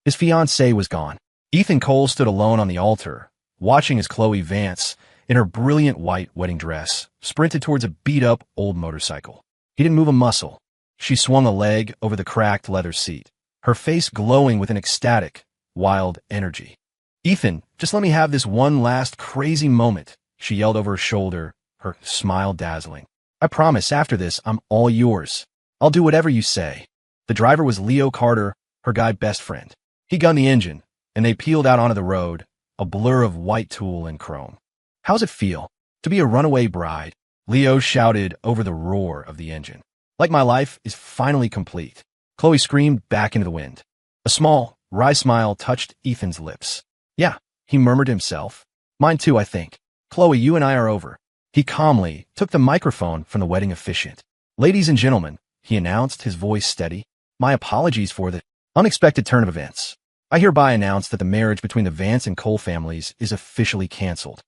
His fiancée was gone. Ethan Cole stood alone on the altar, watching as Chloe Vance, in her brilliant white wedding dress, sprinted towards a beat-up old motorcycle. He didn't move a muscle. She swung a leg over the cracked leather seat, her face glowing with an ecstatic, wild energy. "Ethan, just let me have this one last crazy moment," she yelled over her shoulder, her smile dazzling. "I promise after this I'm all yours. I'll do whatever you say." The driver was Leo Carter, her guy best friend. He gunned the engine, and they peeled out onto the road, a blur of white tulle and chrome. "How's it feel to be a runaway bride?" Leo shouted over the roar of the engine. "Like my life is finally complete," Chloe screamed back into the wind. A small, wry smile touched Ethan's lips. "Yeah," he murmured to himself. "Mine too, I think. Chloe, you and I are over." He calmly took the microphone from the wedding officiant. "Ladies and gentlemen," he announced, his voice steady, "my apologies for the unexpected turn of events. I hereby announce that the marriage between the Vance and Cole families is officially canceled."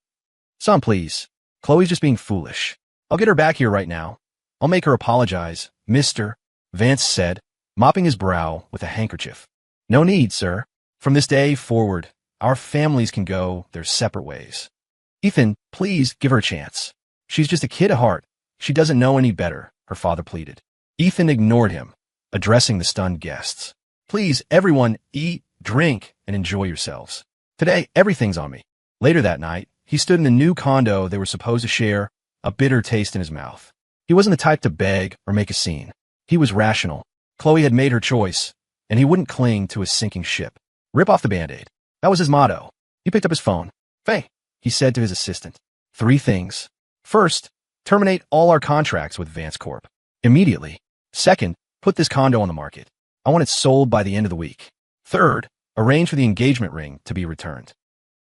"Son, please. Chloe's just being foolish. I'll get her back here right now. I'll make her apologize," Mr. Vance said, mopping his brow with a handkerchief. "No need, sir. From this day forward, our families can go their separate ways." "Ethan, please give her a chance. She's just a kid at heart. She doesn't know any better," her father pleaded. Ethan ignored him, addressing the stunned guests. "Please, everyone, eat, drink, and enjoy yourselves. Today, everything's on me." Later that night, he stood in the new condo they were supposed to share, a bitter taste in his mouth. He wasn't the type to beg or make a scene. He was rational. Chloe had made her choice, and he wouldn't cling to a sinking ship. Rip off the Band-Aid. That was his motto. He picked up his phone. "Faye," he said to his assistant. "3 things. First, terminate all our contracts with Vance Corp. Immediately. Second, put this condo on the market. I want it sold by the end of the week. Third, arrange for the engagement ring to be returned."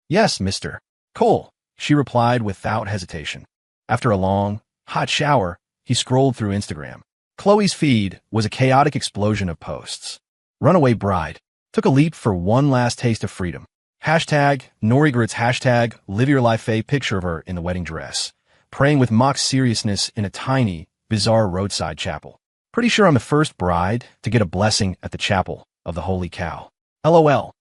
"Yes, Mr. Cole," she replied without hesitation. After a long, hot shower, he scrolled through Instagram. Chloe's feed was a chaotic explosion of posts. Runaway bride. Took a leap for one last taste of freedom. Hashtag no regrets. Hashtag live your life. A picture of her in the wedding dress, praying with mock seriousness in a tiny, bizarre roadside chapel. "Pretty sure I'm the first bride to get a blessing at the chapel of the Holy Cow. LOL.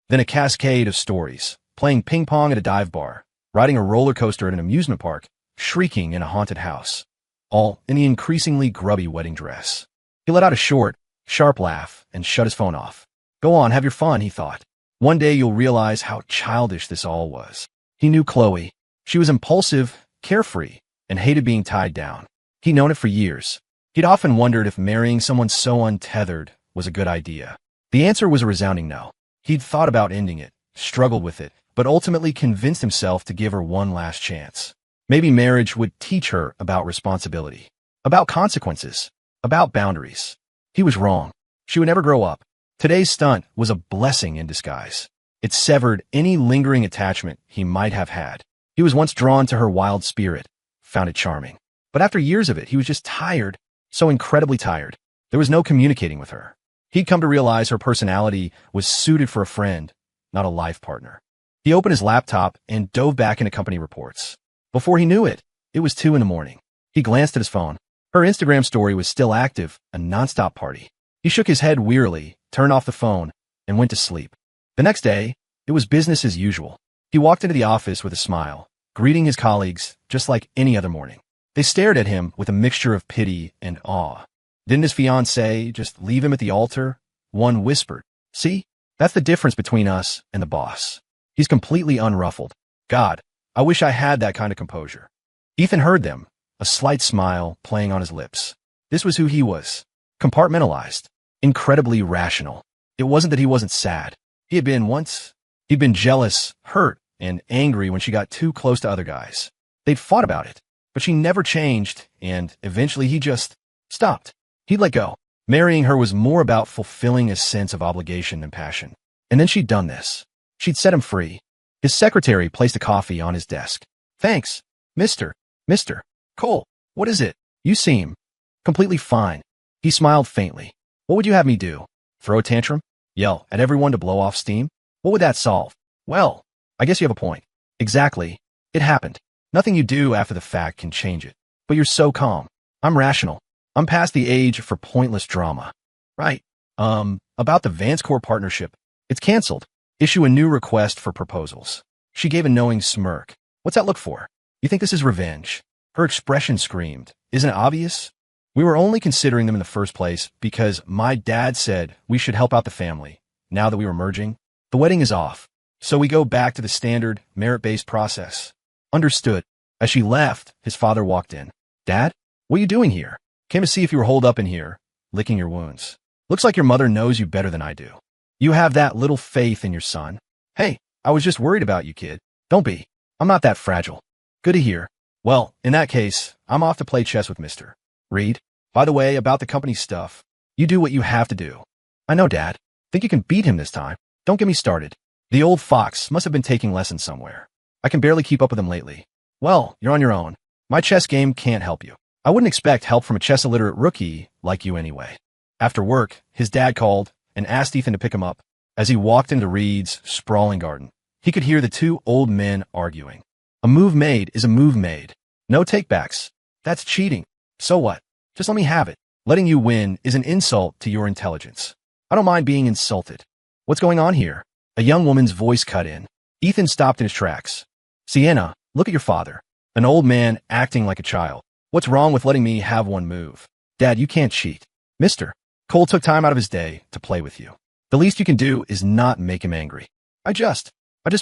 Then a cascade of stories. Playing ping pong at a dive bar, riding a roller coaster at an amusement park, shrieking in a haunted house. All in the increasingly grubby wedding dress. He let out a short, sharp laugh and shut his phone off. Go on, have your fun, he thought. One day you'll realize how childish this all was. He knew Chloe. She was impulsive, carefree, and hated being tied down. He'd known it for years. He'd often wondered if marrying someone so untethered was a good idea. The answer was a resounding no. He'd thought about ending it, struggled with it, but ultimately convinced himself to give her one last chance. Maybe marriage would teach her about responsibility, about consequences, about boundaries. He was wrong. She would never grow up. Today's stunt was a blessing in disguise. It severed any lingering attachment he might have had. He was once drawn to her wild spirit, found it charming. But after years of it, he was just tired, so incredibly tired. There was no communicating with her. He'd come to realize her personality was suited for a friend, not a life partner. He opened his laptop and dove back into company reports. Before he knew it, it was 2 a.m. He glanced at his phone. Her Instagram story was still active, a nonstop party. He shook his head wearily, turned off the phone, and went to sleep. The next day, it was business as usual. He walked into the office with a smile, greeting his colleagues just like any other morning. They stared at him with a mixture of pity and awe. Didn't his fiancée just leave him at the altar? One whispered, "See, that's the difference between us and the boss. He's completely unruffled. God, I wish I had that kind of composure." Ethan heard them, a slight smile playing on his lips. This was who he was. Compartmentalized. Incredibly rational. It wasn't that he wasn't sad. He had been once. He'd been jealous, hurt, and angry when she got too close to other guys. They'd fought about it, but she never changed, and eventually he just stopped. He'd let go. Marrying her was more about fulfilling a sense of obligation than passion. And then she'd done this. She'd set him free. His secretary placed a coffee on his desk. "Thanks, Mr. Cole. What is it? You seem completely fine." He smiled faintly. "What would you have me do? Throw a tantrum? Yell at everyone to blow off steam? What would that solve?" "Well, I guess you have a point." "Exactly. It happened. Nothing you do after the fact can change it. But you're so calm. I'm rational. I'm past the age for pointless drama." "Right. About the Vance Corp partnership. It's canceled. Issue a new request for proposals. She gave a knowing smirk. What's that look for? You think this is revenge? Her expression screamed. Isn't it obvious? We were only considering them in the first place because my dad said we should help out the family. Now that we were merging, the wedding is off. So we go back to the standard, merit-based process. Understood. As she left, his father walked in. Dad? What are you doing here? Came to see if you were holed up in here, licking your wounds. Looks like your mother knows you better than I do. You have that little faith in your son. Hey, I was just worried about you, kid. Don't be. I'm not that fragile. Good to hear. Well, in that case, I'm off to play chess with Mr. Reed. By the way, about the company stuff, you do what you have to do. I know, Dad. Think you can beat him this time? Don't get me started. The old fox must have been taking lessons somewhere. I can barely keep up with him lately. Well, you're on your own. My chess game can't help you. I wouldn't expect help from a chess-illiterate rookie like you anyway. After work, his dad called and asked Ethan to pick him up. As he walked into Reed's sprawling garden, he could hear the two old men arguing. A move made is a move made. No takebacks. That's cheating. So what? Just let me have it. Letting you win is an insult to your intelligence. I don't mind being insulted. What's going on here? A young woman's voice cut in. Ethan stopped in his tracks. Sienna, look at your father. An old man acting like a child. What's wrong with letting me have one move? Dad, you can't cheat. Mister, Cole took time out of his day to play with you. The least you can do is not make him angry. I just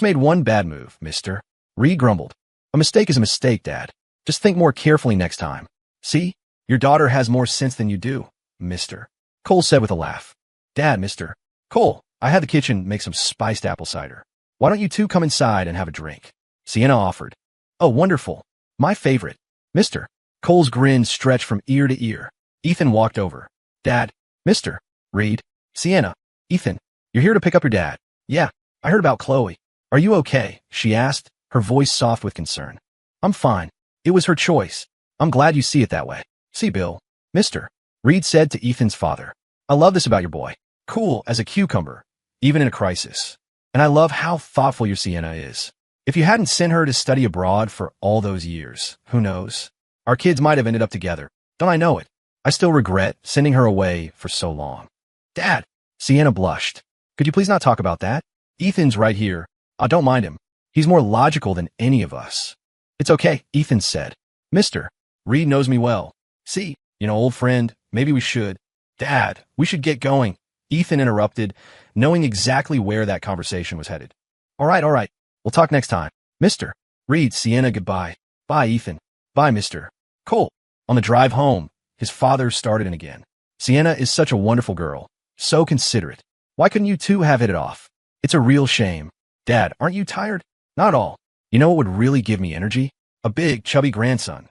made one bad move, mister. Reed grumbled. A mistake is a mistake, Dad. Just think more carefully next time. See? Your daughter has more sense than you do, mister. Cole said with a laugh. Dad, mister. Cole, I had the kitchen make some spiced apple cider. Why don't you two come inside and have a drink? Sienna offered. Oh, wonderful. My favorite. Mister. Cole's grin stretched from ear to ear. Ethan walked over. Dad. Mister. Reed. Sienna. Ethan. You're here to pick up your dad. Yeah. I heard about Chloe. Are you okay? She asked, her voice soft with concern. I'm fine. It was her choice. I'm glad you see it that way. See, Bill. Mister. Reed said to Ethan's father. I love this about your boy. Cool as a cucumber, even in a crisis. And I love how thoughtful your Sienna is. If you hadn't sent her to study abroad for all those years, who knows? Our kids might have ended up together. Don't I know it? I still regret sending her away for so long. Dad, Sienna blushed. Could you please not talk about that? Ethan's right here. I don't mind him. He's more logical than any of us. It's okay, Ethan said. Mister, Reed knows me well. See, old friend, maybe we should. Dad, we should get going. Ethan interrupted, knowing exactly where that conversation was headed. All right. We'll talk next time. Mister. Reed, Sienna, goodbye. Bye, Ethan. Bye, Mister. Cole. On the drive home, his father started in again. Sienna is such a wonderful girl. So considerate. Why couldn't you two have hit it off? It's a real shame. Dad, aren't you tired? Not at all. You know what would really give me energy? A big, chubby grandson.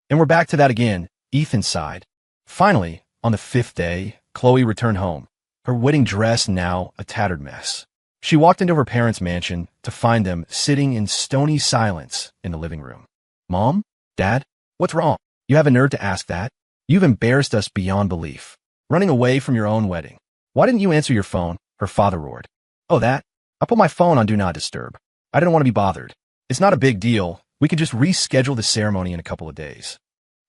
And we're back to that again, Ethan sighed. Finally, on the 5th day, Chloe returned home, her wedding dress now a tattered mess. She walked into her parents' mansion to find them sitting in stony silence in the living room. Mom? Dad? What's wrong? You have a nerve to ask that? You've embarrassed us beyond belief. Running away from your own wedding. Why didn't you answer your phone? Her father roared. Oh, that? I put my phone on Do Not Disturb. I didn't want to be bothered. It's not a big deal. We can just reschedule the ceremony in a couple of days.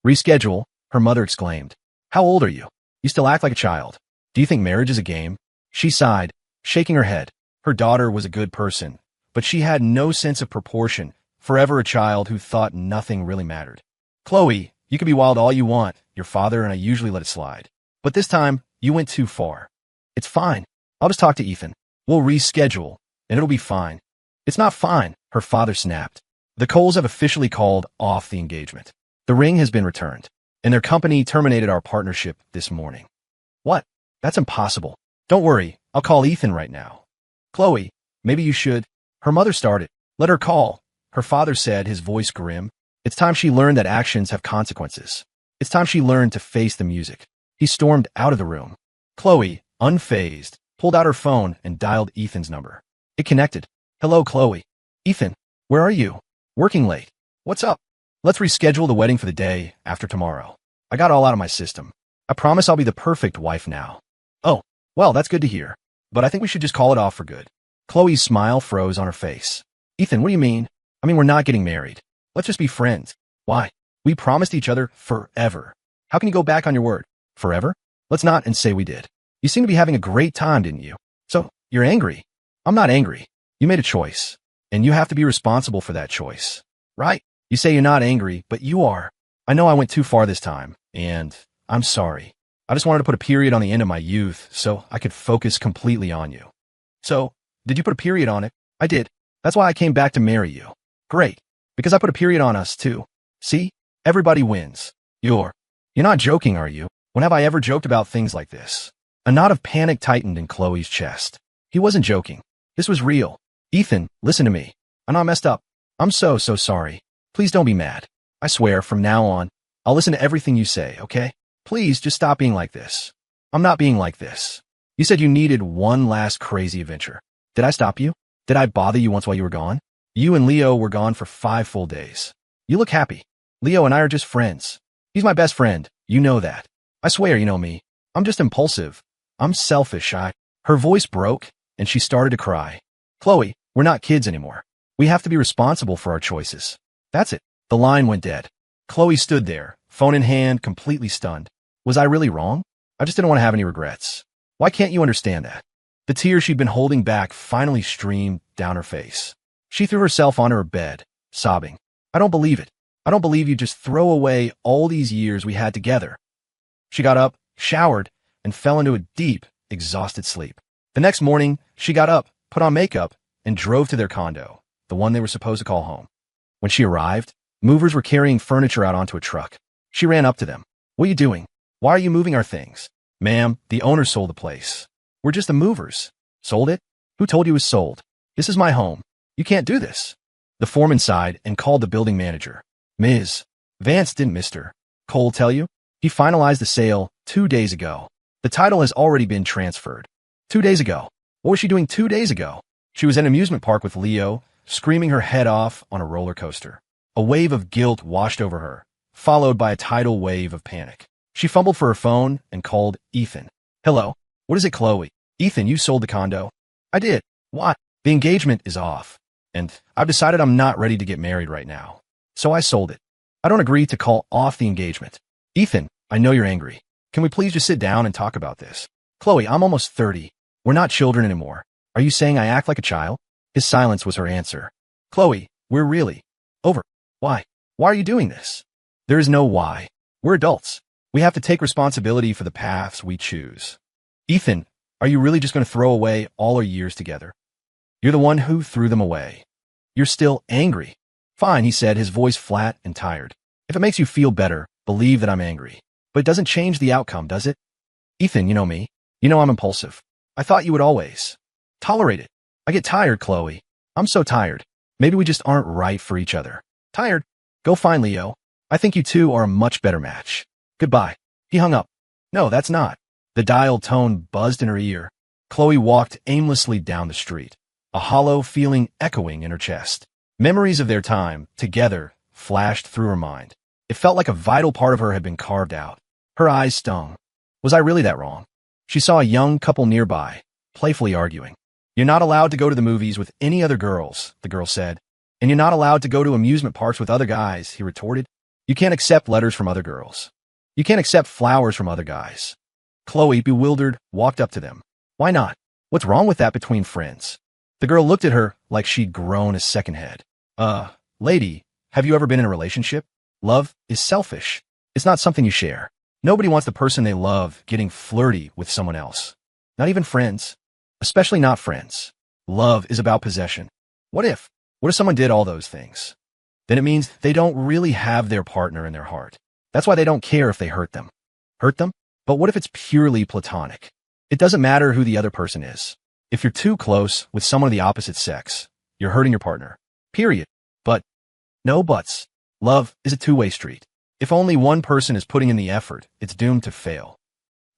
Reschedule? Her mother exclaimed. How old are you? You still act like a child. Do you think marriage is a game? She sighed, shaking her head. Her daughter was a good person, but she had no sense of proportion, forever a child who thought nothing really mattered. Chloe, you can be wild all you want, your father and I usually let it slide. But this time, you went too far. It's fine. I'll just talk to Ethan. We'll reschedule, and it'll be fine. It's not fine, her father snapped. The Coles have officially called off the engagement. The ring has been returned, and their company terminated our partnership this morning. What? That's impossible. Don't worry, I'll call Ethan right now. Chloe, maybe you should. Her mother started. Let her call. Her father said, his voice grim. It's time she learned that actions have consequences. It's time she learned to face the music. He stormed out of the room. Chloe, unfazed, pulled out her phone and dialed Ethan's number. It connected. Hello, Chloe. Ethan, where are you? Working late. What's up? Let's reschedule the wedding for the day after tomorrow. I got all out of my system. I promise I'll be the perfect wife now. Oh, well, that's good to hear. But I think we should just call it off for good. Chloe's smile froze on her face. Ethan, what do you mean? I mean, we're not getting married. Let's just be friends. Why? We promised each other forever. How can you go back on your word? Forever? Let's not and say we did. You seem to be having a great time, didn't you? So, You're angry. I'm not angry. You made a choice, and you have to be responsible for that choice. Right? You say you're not angry, but you are. I know I went too far this time, and I'm sorry. I just wanted to put a period on the end of my youth so I could focus completely on you. So, did you put a period on it? I did. That's why I came back to marry you. Great. Because I put a period on us, too. See? Everybody wins. You're not joking, are you? When have I ever joked about things like this? A knot of panic tightened in Chloe's chest. He wasn't joking. This was real. Ethan, listen to me. I know I messed up. I'm so sorry. Please don't be mad. I swear, from now on, I'll listen to everything you say, okay? Please, just stop being like this. I'm not being like this. You said you needed one last crazy adventure. Did I stop you? Did I bother you once while you were gone? You and Leo were gone for 5 full days. You look happy. Leo and I are just friends. He's my best friend. You know that. I swear, you know me. I'm just impulsive. I'm selfish. Her voice broke, and she started to cry. Chloe, we're not kids anymore. We have to be responsible for our choices. That's it. The line went dead. Chloe stood there, phone in hand, completely stunned. Was I really wrong? I just didn't want to have any regrets. Why can't you understand that? The tears she'd been holding back finally streamed down her face. She threw herself onto her bed, sobbing. I don't believe it. I don't believe you just throw away all these years we had together. She got up, showered, and fell into a deep, exhausted sleep. The next morning, she got up, put on makeup, and drove to their condo, the one they were supposed to call home. When she arrived, movers were carrying furniture out onto a truck. She ran up to them. What are you doing? Why are you moving our things? Ma'am, the owner sold the place. We're just the movers. Sold it? Who told you it was sold? This is my home. You can't do this. The foreman sighed and called the building manager. Ms. Vance didn't Mr. Cole tell you? He finalized the sale 2 days ago. The title has already been transferred. 2 days ago. What was she doing 2 days ago? She was at an amusement park with Leo, screaming her head off on a roller coaster. A wave of guilt washed over her, followed by a tidal wave of panic. She fumbled for her phone and called Ethan. Hello? What is it, Chloe? Ethan, you sold the condo? I did. What? The engagement is off, and I've decided I'm not ready to get married right now. So I sold it. I don't agree to call off the engagement. Ethan, I know you're angry. Can we please just sit down and talk about this? Chloe, I'm almost 30. We're not children anymore. Are you saying I act like a child? His silence was her answer. Chloe, we're really over. Why? Why are you doing this? There is no why. We're adults. We have to take responsibility for the paths we choose. Ethan, are you really just going to throw away all our years together? You're the one who threw them away. You're still angry. Fine, he said, his voice flat and tired. If it makes you feel better, believe that I'm angry. But it doesn't change the outcome, does it? Ethan, you know me. You know I'm impulsive. I thought you would always tolerate it. I get tired, Chloe. I'm so tired. Maybe we just aren't right for each other. Tired? Go find Leo. I think you two are a much better match. Goodbye. He hung up. No, that's not. The dial tone buzzed in her ear. Chloe walked aimlessly down the street, a hollow feeling echoing in her chest. Memories of their time together flashed through her mind. It felt like a vital part of her had been carved out. Her eyes stung. Was I really that wrong? She saw a young couple nearby, playfully arguing. You're not allowed to go to the movies with any other girls, the girl said. And you're not allowed to go to amusement parks with other guys, he retorted. You can't accept letters from other girls. You can't accept flowers from other guys. Chloe, bewildered, walked up to them. Why not? What's wrong with that between friends? The girl looked at her like she'd grown a second head. Lady, have you ever been in a relationship? Love is selfish. It's not something you share. Nobody wants the person they love getting flirty with someone else. Not even friends. Especially not friends. Love is about possession. What if someone did all those things? Then it means they don't really have their partner in their heart. That's why they don't care if they hurt them. Hurt them? But what if it's purely platonic? It doesn't matter who the other person is. If you're too close with someone of the opposite sex, you're hurting your partner. Period. But no buts. Love is a two-way street. If only one person is putting in the effort, it's doomed to fail.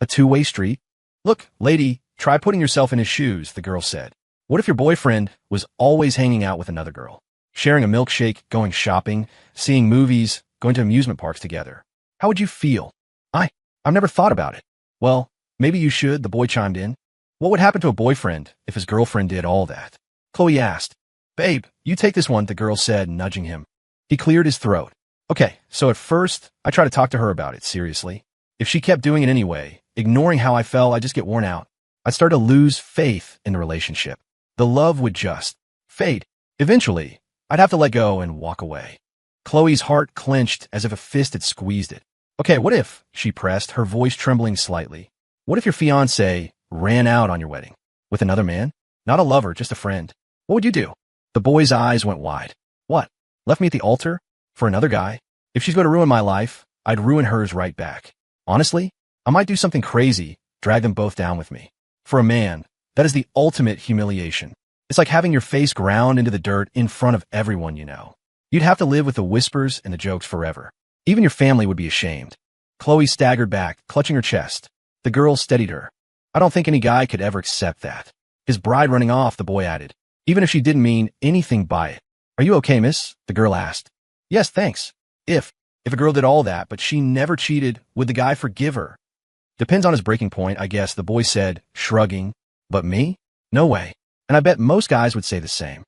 A two-way street? Look, lady, try putting yourself in his shoes, the girl said. What if your boyfriend was always hanging out with another girl? Sharing a milkshake, going shopping, seeing movies, going to amusement parks together. How would you feel? I've never thought about it. Well, maybe you should, the boy chimed in. What would happen to a boyfriend if his girlfriend did all that? Chloe asked. Babe, you take this one, the girl said, nudging him. He cleared his throat. Okay, so at first, I tried to talk to her about it, seriously. If she kept doing it anyway, ignoring how I felt, I'd just get worn out. I'd start to lose faith in the relationship. The love would just fade. Eventually, I'd have to let go and walk away. Chloe's heart clenched as if a fist had squeezed it. Okay, what if, she pressed, her voice trembling slightly, what if your fiancé ran out on your wedding? With another man? Not a lover, just a friend. What would you do? The boy's eyes went wide. What? Left me at the altar? For another guy? If she's going to ruin my life, I'd ruin hers right back. Honestly, I might do something crazy, drag them both down with me. For a man, that is the ultimate humiliation. It's like having your face ground into the dirt in front of everyone you know. You'd have to live with the whispers and the jokes forever. Even your family would be ashamed. Chloe staggered back, clutching her chest. The girl steadied her. I don't think any guy could ever accept that. His bride running off, the boy added, even if she didn't mean anything by it. Are you okay, miss? The girl asked. Yes, thanks. If a girl did all that, but she never cheated, would the guy forgive her? Depends on his breaking point, I guess, the boy said, shrugging. But me? No way. And I bet most guys would say the same.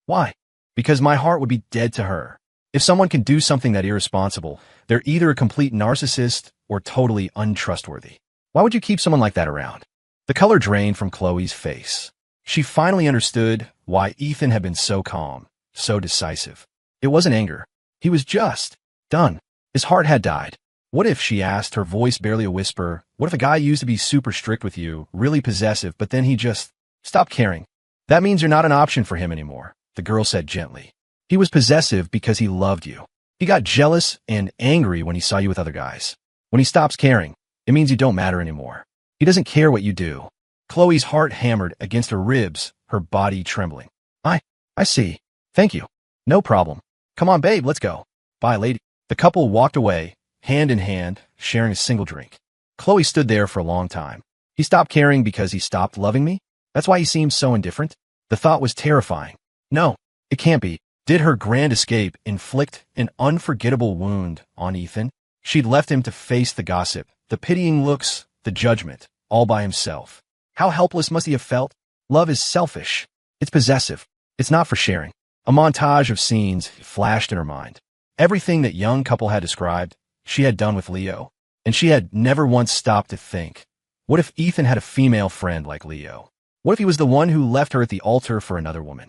Why? Because my heart would be dead to her. If someone can do something that irresponsible, they're either a complete narcissist or totally untrustworthy. Why would you keep someone like that around? The color drained from Chloe's face. She finally understood why Ethan had been so calm, so decisive. It wasn't anger. He was just done. His heart had died. What if, she asked, her voice barely a whisper, what if a guy used to be super strict with you, really possessive, but then he just stopped caring? That means you're not an option for him anymore, the girl said gently. He was possessive because he loved you. He got jealous and angry when he saw you with other guys. When he stops caring, it means you don't matter anymore. He doesn't care what you do. Chloe's heart hammered against her ribs, her body trembling. I see. Thank you. No problem. Come on, babe, let's go. Bye, lady. The couple walked away, hand in hand, sharing a single drink. Chloe stood there for a long time. He stopped caring because he stopped loving me? That's why he seemed so indifferent? The thought was terrifying. No, it can't be. Did her grand escape inflict an unforgettable wound on Ethan? She'd left him to face the gossip, the pitying looks, the judgment, all by himself. How helpless must he have felt? Love is selfish. It's possessive. It's not for sharing. A montage of scenes flashed in her mind. Everything that young couple had described, she had done with Leo. And she had never once stopped to think, what if Ethan had a female friend like Leo? What if he was the one who left her at the altar for another woman?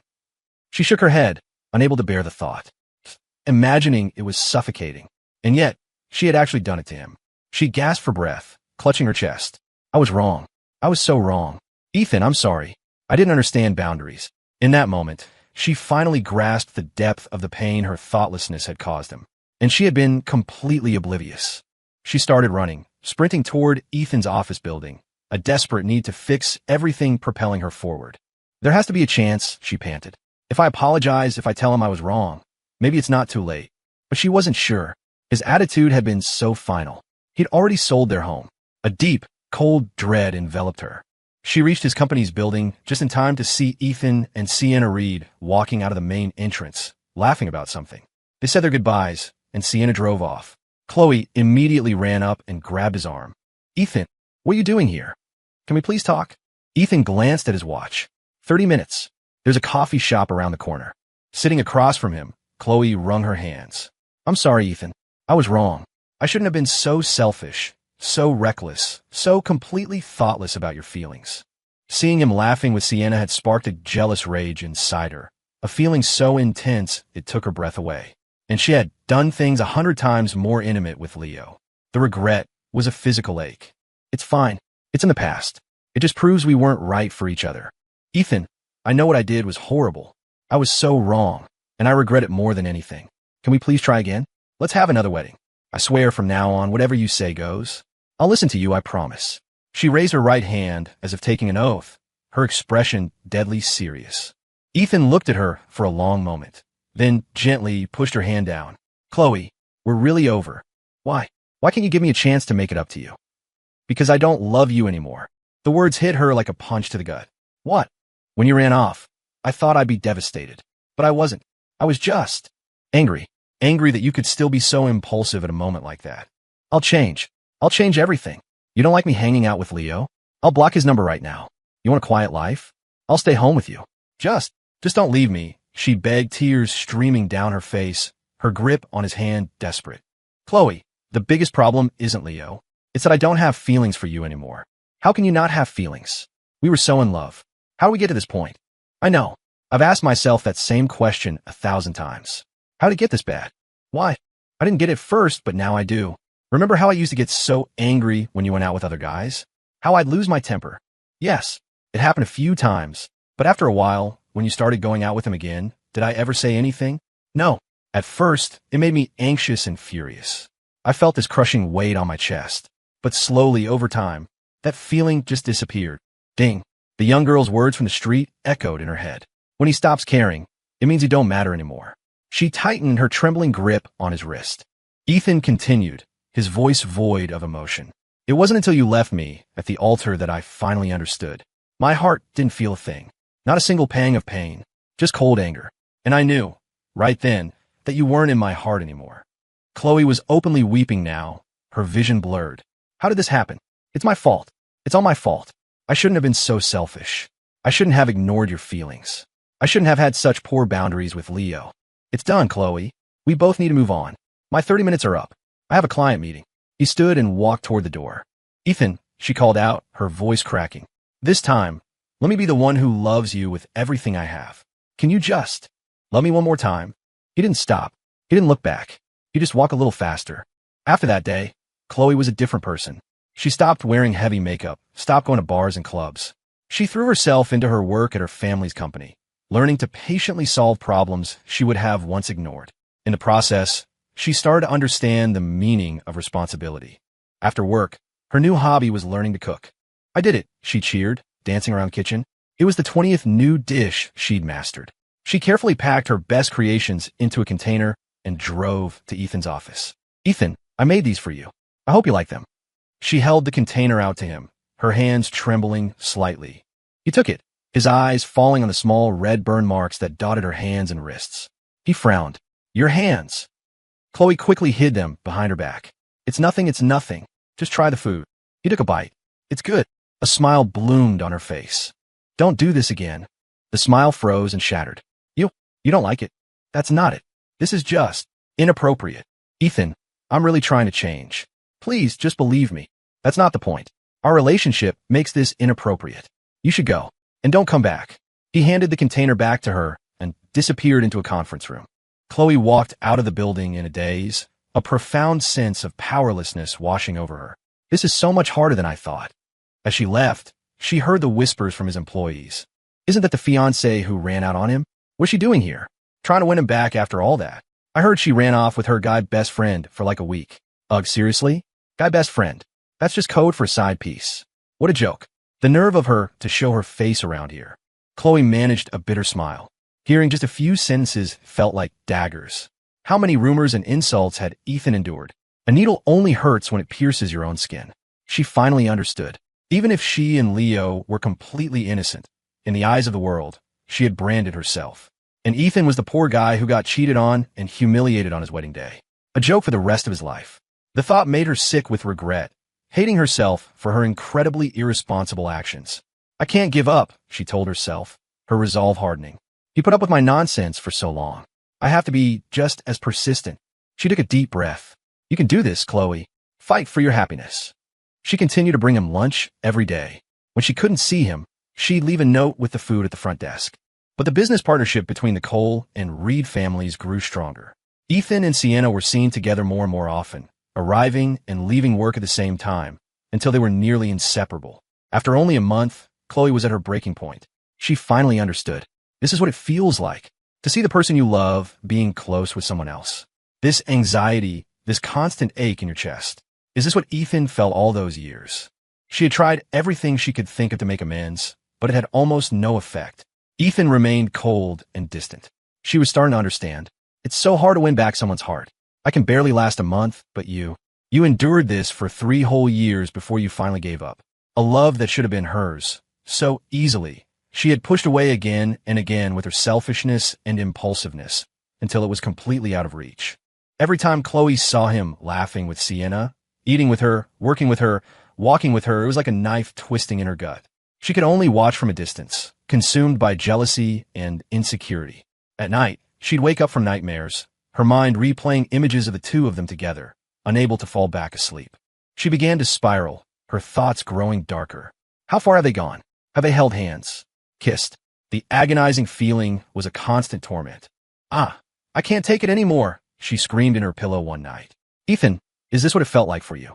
She shook her head, unable to bear the thought. Imagining it was suffocating. And yet, she had actually done it to him. She gasped for breath, clutching her chest. I was wrong. I was so wrong. Ethan, I'm sorry. I didn't understand boundaries. In that moment, she finally grasped the depth of the pain her thoughtlessness had caused him. And she had been completely oblivious. She started running, sprinting toward Ethan's office building, a desperate need to fix everything propelling her forward. There has to be a chance, she panted. If I apologize, if I tell him I was wrong, maybe it's not too late. But she wasn't sure. His attitude had been so final. He'd already sold their home. A deep, cold dread enveloped her. She reached his company's building just in time to see Ethan and Sienna Reed walking out of the main entrance, laughing about something. They said their goodbyes, and Sienna drove off. Chloe immediately ran up and grabbed his arm. Ethan, what are you doing here? Can we please talk? Ethan glanced at his watch. 30 minutes. There's a coffee shop around the corner. Sitting across from him, Chloe wrung her hands. I'm sorry, Ethan. I was wrong. I shouldn't have been so selfish, so reckless, so completely thoughtless about your feelings. Seeing him laughing with Sienna had sparked a jealous rage inside her, a feeling so intense it took her breath away. And she had done things 100 times more intimate with Leo. The regret was a physical ache. It's fine. It's in the past. It just proves we weren't right for each other. Ethan, I know what I did was horrible. I was so wrong, and I regret it more than anything. Can we please try again? Let's have another wedding. I swear from now on, whatever you say goes. I'll listen to you, I promise. She raised her right hand as if taking an oath, her expression deadly serious. Ethan looked at her for a long moment, then gently pushed her hand down. Chloe, we're really over. Why? Why can't you give me a chance to make it up to you? Because I don't love you anymore. The words hit her like a punch to the gut. What? When you ran off, I thought I'd be devastated. But I wasn't. I was just angry. Angry that you could still be so impulsive at a moment like that. I'll change. I'll change everything. You don't like me hanging out with Leo? I'll block his number right now. You want a quiet life? I'll stay home with you. Just don't leave me, she begged, tears streaming down her face, her grip on his hand desperate. Chloe, the biggest problem isn't Leo. It's that I don't have feelings for you anymore. How can you not have feelings? We were so in love. How did we get to this point? I know. I've asked myself that same question 1,000 times. How did it get this bad? Why? I didn't get it first, but now I do. Remember how I used to get so angry when you went out with other guys? How I'd lose my temper? Yes, it happened a few times, but after a while, when you started going out with him again, did I ever say anything? No. At first, it made me anxious and furious. I felt this crushing weight on my chest, but slowly, over time, that feeling just disappeared. Ding. The young girl's words from the street echoed in her head. When he stops caring, it means you don't matter anymore. She tightened her trembling grip on his wrist. Ethan continued, his voice void of emotion. It wasn't until you left me at the altar that I finally understood. My heart didn't feel a thing. Not a single pang of pain. Just cold anger. And I knew, right then, that you weren't in my heart anymore. Chloe was openly weeping now, her vision blurred. How did this happen? It's my fault. It's all my fault. I shouldn't have been so selfish. I shouldn't have ignored your feelings. I shouldn't have had such poor boundaries with Leo. It's done, Chloe. We both need to move on. My 30 minutes are up. I have a client meeting. He stood and walked toward the door. Ethan, she called out, her voice cracking. This time, let me be the one who loves you with everything I have. Can you just love me one more time? He didn't stop. He didn't look back. He just walked a little faster. After that day, Chloe was a different person. She stopped wearing heavy makeup, stopped going to bars and clubs. She threw herself into her work at her family's company, learning to patiently solve problems she would have once ignored. In the process, she started to understand the meaning of responsibility. After work, her new hobby was learning to cook. I did it, she cheered, dancing around the kitchen. It was the 20th new dish she'd mastered. She carefully packed her best creations into a container and drove to Ethan's office. Ethan, I made these for you. I hope you like them. She held the container out to him, her hands trembling slightly. He took it, his eyes falling on the small red burn marks that dotted her hands and wrists. He frowned. Your hands. Chloe quickly hid them behind her back. It's nothing. Just try the food. He took a bite. It's good. A smile bloomed on her face. Don't do this again. The smile froze and shattered. You don't like it. That's not it. This is just inappropriate. Ethan, I'm really trying to change. Please, just believe me. That's not the point. Our relationship makes this inappropriate. You should go. And don't come back. He handed the container back to her and disappeared into a conference room. Chloe walked out of the building in a daze, a profound sense of powerlessness washing over her. This is so much harder than I thought. As she left, she heard the whispers from his employees. Isn't that the fiancé who ran out on him? What's she doing here? Trying to win him back after all that? I heard she ran off with her guy best friend for like a week. Ugh, seriously? Guy best friend. That's just code for a side piece. What a joke. The nerve of her to show her face around here. Chloe managed a bitter smile. Hearing just a few sentences felt like daggers. How many rumors and insults had Ethan endured? A needle only hurts when it pierces your own skin. She finally understood. Even if she and Leo were completely innocent, in the eyes of the world, she had branded herself. And Ethan was the poor guy who got cheated on and humiliated on his wedding day. A joke for the rest of his life. The thought made her sick with regret, hating herself for her incredibly irresponsible actions. I can't give up, she told herself, her resolve hardening. He put up with my nonsense for so long. I have to be just as persistent. She took a deep breath. You can do this, Chloe. Fight for your happiness. She continued to bring him lunch every day. When she couldn't see him, she'd leave a note with the food at the front desk. But the business partnership between the Cole and Reed families grew stronger. Ethan and Sienna were seen together more and more often, arriving and leaving work at the same time, until they were nearly inseparable. After only a month, Chloe was at her breaking point. She finally understood. This is what it feels like, to see the person you love being close with someone else. This anxiety, this constant ache in your chest. Is this what Ethan felt all those years? She had tried everything she could think of to make amends, but it had almost no effect. Ethan remained cold and distant. She was starting to understand. It's so hard to win back someone's heart. I can barely last a month, but you endured this for 3 whole years before you finally gave up. A love that should have been hers, so easily. She had pushed away again and again with her selfishness and impulsiveness, until it was completely out of reach. Every time Chloe saw him laughing with Sienna, eating with her, working with her, walking with her, it was like a knife twisting in her gut. She could only watch from a distance, consumed by jealousy and insecurity. At night, she'd wake up from nightmares, her mind replaying images of the two of them together, unable to fall back asleep. She began to spiral, her thoughts growing darker. How far have they gone? Have they held hands? Kissed? The agonizing feeling was a constant torment. I can't take it anymore, she screamed in her pillow one night. Ethan, is this what it felt like for you?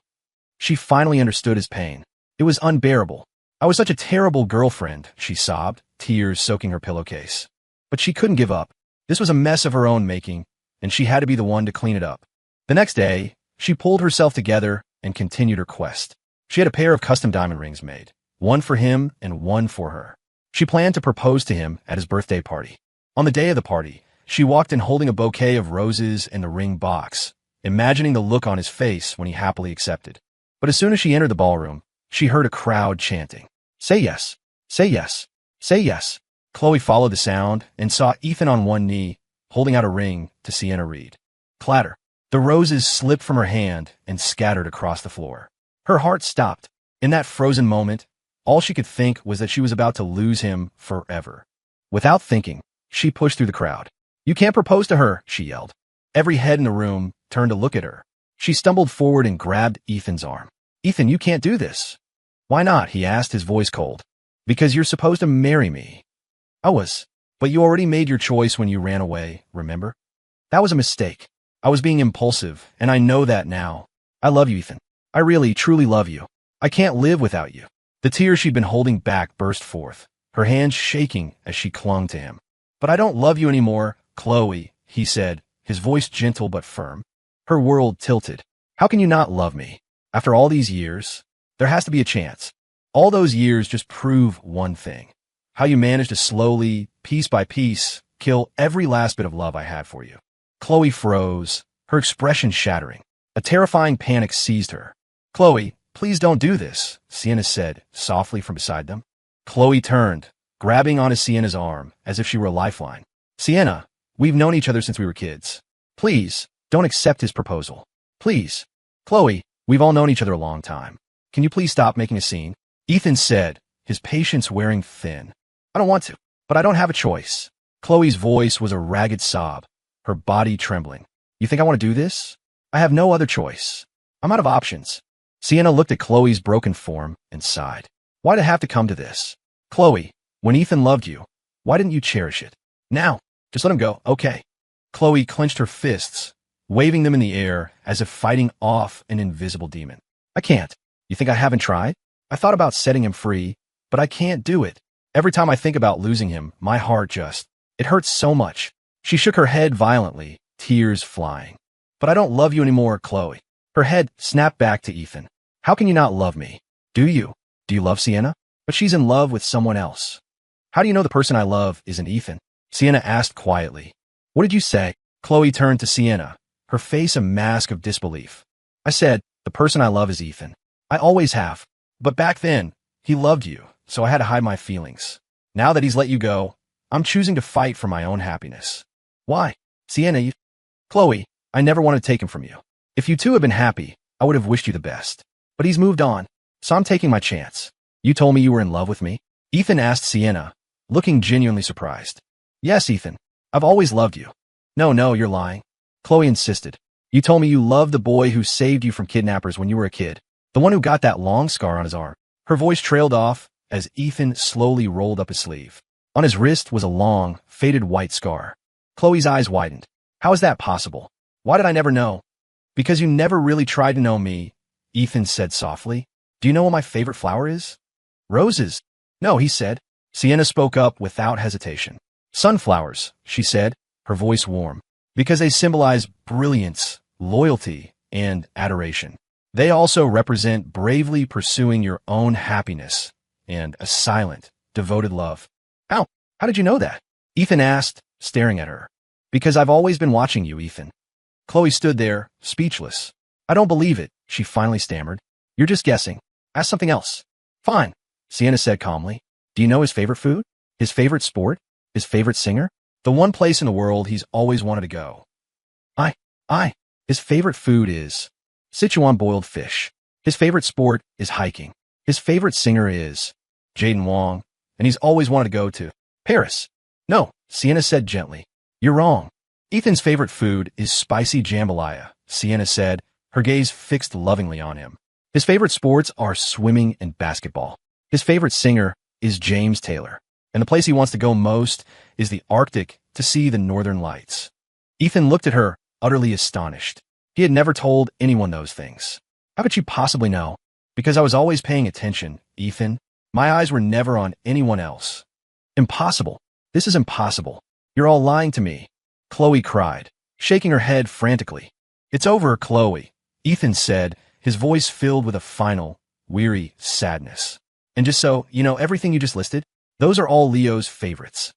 She finally understood his pain. It was unbearable. I was such a terrible girlfriend, she sobbed, tears soaking her pillowcase. But she couldn't give up. This was a mess of her own making, and she had to be the one to clean it up. The next day, she pulled herself together and continued her quest. She had a pair of custom diamond rings made, one for him and one for her. She planned to propose to him at his birthday party. On the day of the party, she walked in holding a bouquet of roses and the ring box, imagining the look on his face when he happily accepted. But as soon as she entered the ballroom, she heard a crowd chanting, "Say yes, say yes, say yes." Chloe followed the sound and saw Ethan on one knee, holding out a ring to Sienna Reed. Clatter. The roses slipped from her hand and scattered across the floor. Her heart stopped. In that frozen moment, all she could think was that she was about to lose him forever. Without thinking, she pushed through the crowd. "You can't propose to her," she yelled. Every head in the room turned to look at her. She stumbled forward and grabbed Ethan's arm. "Ethan, you can't do this." "Why not?" he asked, his voice cold. "Because you're supposed to marry me." "I was. But you already made your choice when you ran away, remember? That was a mistake. I was being impulsive, and I know that now. I love you, Ethan. I really, truly love you. I can't live without you." The tears she'd been holding back burst forth, her hands shaking as she clung to him. "But I don't love you anymore, Chloe," he said, his voice gentle but firm. Her world tilted. "How can you not love me? After all these years, there has to be a chance. All those years just prove one thing. How you managed to slowly, piece by piece, kill every last bit of love I had for you." Chloe froze, her expression shattering. A terrifying panic seized her. "Chloe, please don't do this," Sienna said softly from beside them. Chloe turned, grabbing onto Sienna's arm as if she were a lifeline. "Sienna, we've known each other since we were kids. Please, don't accept his proposal. Please. Chloe, we've all known each other a long time. Can you please stop making a scene?" Ethan said, his patience wearing thin. "I don't want to, but I don't have a choice." Chloe's voice was a ragged sob, her body trembling. "You think I want to do this? I have no other choice. I'm out of options." Sienna looked at Chloe's broken form and sighed. "Why'd it have to come to this? Chloe, when Ethan loved you, why didn't you cherish it? Now, just let him go, okay?" Chloe clenched her fists, waving them in the air as if fighting off an invisible demon. "I can't. You think I haven't tried? I thought about setting him free, but I can't do it. Every time I think about losing him, my heart it hurts so much." She shook her head violently, tears flying. "But I don't love you anymore, Chloe." Her head snapped back to Ethan. "How can you not love me? Do you? Do you love Sienna? But she's in love with someone else." "How do you know the person I love isn't Ethan?" Sienna asked quietly. "What did you say?" Chloe turned to Sienna, her face a mask of disbelief. "I said, the person I love is Ethan. I always have. But back then, he loved you, so I had to hide my feelings. Now that he's let you go, I'm choosing to fight for my own happiness." "Why?" "Sienna, Chloe, I never wanted to take him from you. If you two had been happy, I would have wished you the best. But he's moved on, so I'm taking my chance." "You told me you were in love with me?" Ethan asked Sienna, looking genuinely surprised. "Yes, Ethan. I've always loved you." No, you're lying." Chloe insisted. "You told me you loved the boy who saved you from kidnappers when you were a kid. The one who got that long scar on his arm." Her voice trailed off as Ethan slowly rolled up his sleeve. On his wrist was a long, faded white scar. Chloe's eyes widened. "How is that possible? Why did I never know?" "Because you never really tried to know me," Ethan said softly. "Do you know what my favorite flower is?" "Roses." "No," he said. Sienna spoke up without hesitation. "Sunflowers," she said, her voice warm. "Because they symbolize brilliance, loyalty, and adoration. They also represent bravely pursuing your own happiness and a silent, devoted love." How did you know that?" Ethan asked, staring at her. "Because I've always been watching you, Ethan." Chloe stood there, speechless. "I don't believe it," she finally stammered. "You're just guessing. Ask something else." "Fine," Sienna said calmly. "Do you know his favorite food? His favorite sport? His favorite singer? The one place in the world he's always wanted to go?" His favorite food is Sichuan boiled fish. His favorite sport is hiking. His favorite singer is Jaden Wong, and he's always wanted to go to Paris." "No," Sienna said gently. "You're wrong. Ethan's favorite food is spicy jambalaya," Sienna said, her gaze fixed lovingly on him. "His favorite sports are swimming and basketball. His favorite singer is James Taylor, and the place he wants to go most is the Arctic to see the northern lights. Ethan looked at her, utterly astonished. He had never told anyone those things. How could you possibly know? Because I was always paying attention, Ethan. My eyes were never on anyone else. Impossible. This is impossible. You're all lying to me. Chloe cried, shaking her head frantically. It's over, Chloe, Ethan said, his voice filled with a final, weary sadness. And just so, you know, everything you just listed, those are all Leo's favorites.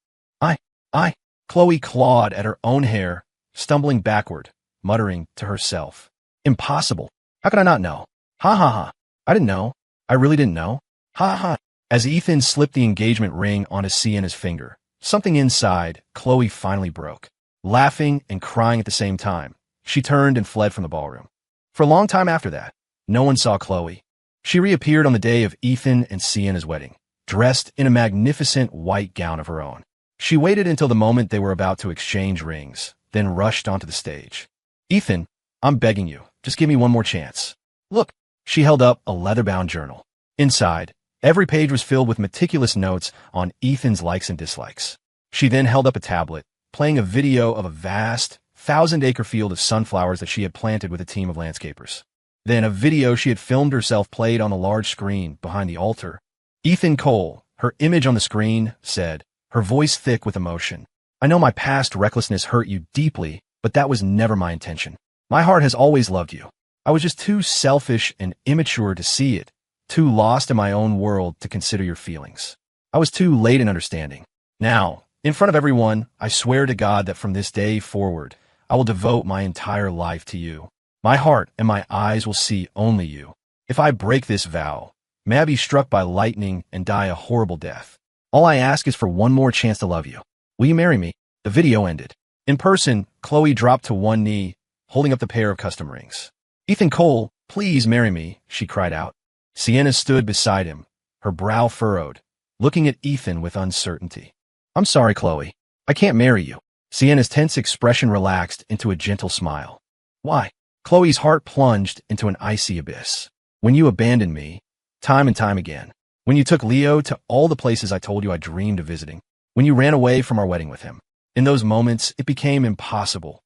Chloe clawed at her own hair, stumbling backward, muttering to herself. Impossible. How could I not know? Ha ha ha. I didn't know. I really didn't know. Ha ha. As Ethan slipped the engagement ring onto Sienna's finger, something inside Chloe finally broke. Laughing and crying at the same time, she turned and fled from the ballroom. For a long time after that, no one saw Chloe. She reappeared on the day of Ethan and Sienna's wedding, dressed in a magnificent white gown of her own. She waited until the moment they were about to exchange rings, then rushed onto the stage. Ethan, I'm begging you, just give me one more chance. Look, she held up a leather-bound journal. Inside, every page was filled with meticulous notes on Ethan's likes and dislikes. She then held up a tablet, playing a video of a vast, 1,000-acre field of sunflowers that she had planted with a team of landscapers. Then a video she had filmed herself played on a large screen behind the altar. Ethan Cole, her image on the screen, said, her voice thick with emotion. I know my past recklessness hurt you deeply, but that was never my intention. My heart has always loved you. I was just too selfish and immature to see it, too lost in my own world to consider your feelings. I was too late in understanding. Now, in front of everyone, I swear to God that from this day forward, I will devote my entire life to you. My heart and my eyes will see only you. If I break this vow, may I be struck by lightning and die a horrible death. All I ask is for one more chance to love you. Will you marry me? The video ended. In person, Chloe dropped to one knee, holding up the pair of custom rings. Ethan Cole, please marry me, she cried out. Sienna stood beside him, her brow furrowed, looking at Ethan with uncertainty. I'm sorry, Chloe. I can't marry you. Sienna's tense expression relaxed into a gentle smile. Why? Chloe's heart plunged into an icy abyss. When you abandoned me, time and time again. When you took Leo to all the places I told you I dreamed of visiting. When you ran away from our wedding with him. In those moments, it became impossible.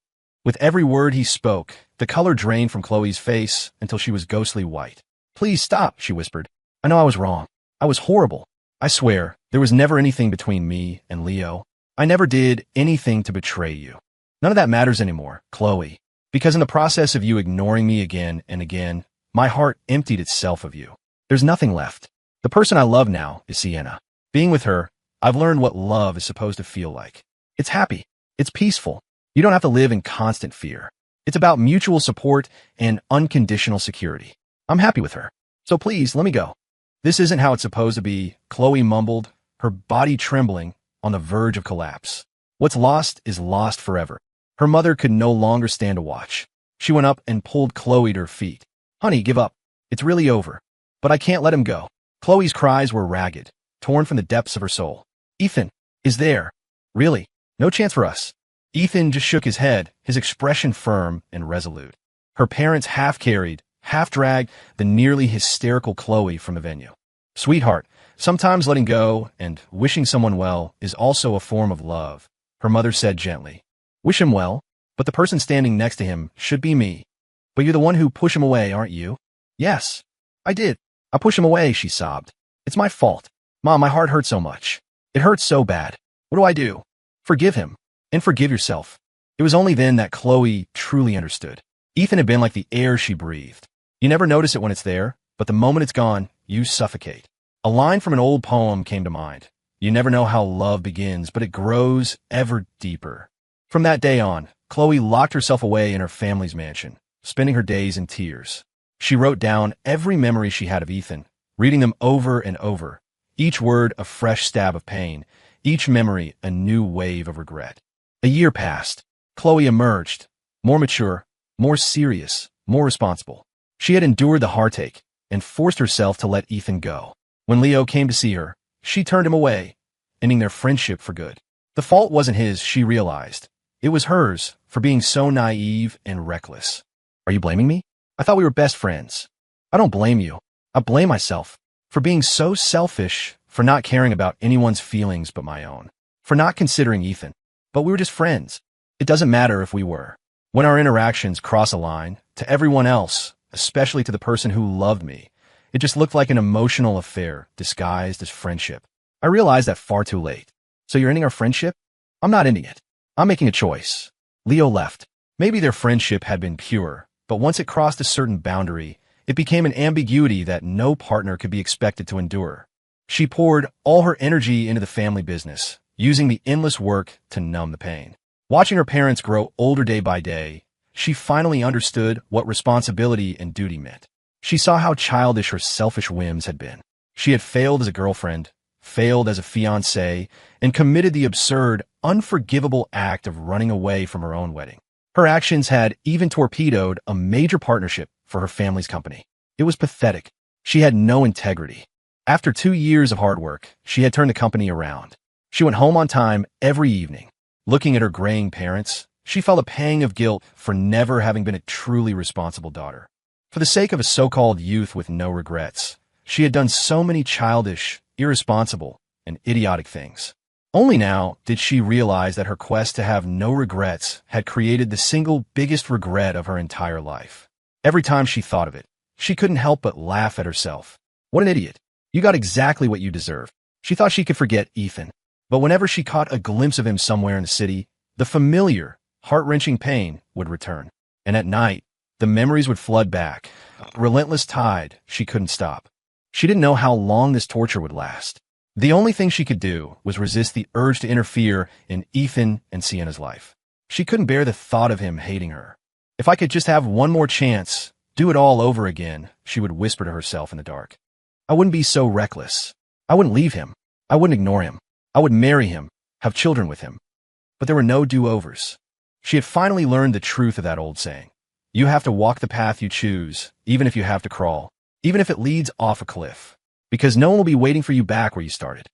With every word he spoke, the color drained from Chloe's face until she was ghostly white. Please stop, she whispered. I know I was wrong. I was horrible. I swear, there was never anything between me and Leo. I never did anything to betray you. None of that matters anymore, Chloe. Because in the process of you ignoring me again and again, my heart emptied itself of you. There's nothing left. The person I love now is Sienna. Being with her, I've learned what love is supposed to feel like. It's happy. It's peaceful. You don't have to live in constant fear. It's about mutual support and unconditional security. I'm happy with her. So please, let me go. This isn't how it's supposed to be, Chloe mumbled, her body trembling on the verge of collapse. What's lost is lost forever. Her mother could no longer stand to watch. She went up and pulled Chloe to her feet. Honey, give up. It's really over. But I can't let him go. Chloe's cries were ragged, torn from the depths of her soul. Ethan, is there? Really? No chance for us. Ethan just shook his head, his expression firm and resolute. Her parents half-carried, half-dragged the nearly hysterical Chloe from the venue. Sweetheart, sometimes letting go and wishing someone well is also a form of love, her mother said gently. Wish him well, but the person standing next to him should be me. But you're the one who pushed him away, aren't you? Yes, I did. I pushed him away, she sobbed. It's my fault. Mom, my heart hurts so much. It hurts so bad. What do I do? Forgive him. And forgive yourself. It was only then that Chloe truly understood. Ethan had been like the air she breathed. You never notice it when it's there, but the moment it's gone, you suffocate. A line from an old poem came to mind. You never know how love begins, but it grows ever deeper. From that day on, Chloe locked herself away in her family's mansion, spending her days in tears. She wrote down every memory she had of Ethan, reading them over and over, each word a fresh stab of pain, each memory a new wave of regret. A year passed. Chloe emerged, more mature, more serious, more responsible. She had endured the heartache and forced herself to let Ethan go. When Leo came to see her, she turned him away, ending their friendship for good. The fault wasn't his, she realized. It was hers for being so naive and reckless. Are you blaming me? I thought we were best friends. I don't blame you. I blame myself for being so selfish, for not caring about anyone's feelings but my own, for not considering Ethan. But we were just friends. It doesn't matter if we were. When our interactions cross a line, to everyone else, especially to the person who loved me, it just looked like an emotional affair disguised as friendship. I realized that far too late. So you're ending our friendship? I'm not ending it. I'm making a choice. Leo left. Maybe their friendship had been pure, but once it crossed a certain boundary, it became an ambiguity that no partner could be expected to endure. She poured all her energy into the family business, using the endless work to numb the pain. Watching her parents grow older day by day, she finally understood what responsibility and duty meant. She saw how childish her selfish whims had been. She had failed as a girlfriend, failed as a fiancée, and committed the absurd, unforgivable act of running away from her own wedding. Her actions had even torpedoed a major partnership for her family's company. It was pathetic. She had no integrity. After 2 years of hard work, she had turned the company around. She went home on time every evening. Looking at her graying parents, she felt a pang of guilt for never having been a truly responsible daughter. For the sake of a so-called youth with no regrets, she had done so many childish, irresponsible, and idiotic things. Only now did she realize that her quest to have no regrets had created the single biggest regret of her entire life. Every time she thought of it, she couldn't help but laugh at herself. What an idiot. You got exactly what you deserve. She thought she could forget Ethan. But whenever she caught a glimpse of him somewhere in the city, the familiar, heart-wrenching pain would return. And at night, the memories would flood back, a relentless tide she couldn't stop. She didn't know how long this torture would last. The only thing she could do was resist the urge to interfere in Ethan and Sienna's life. She couldn't bear the thought of him hating her. If I could just have one more chance, do it all over again, she would whisper to herself in the dark. I wouldn't be so reckless. I wouldn't leave him. I wouldn't ignore him. I would marry him, have children with him. But there were no do-overs. She had finally learned the truth of that old saying. You have to walk the path you choose, even if you have to crawl, even if it leads off a cliff. Because no one will be waiting for you back where you started.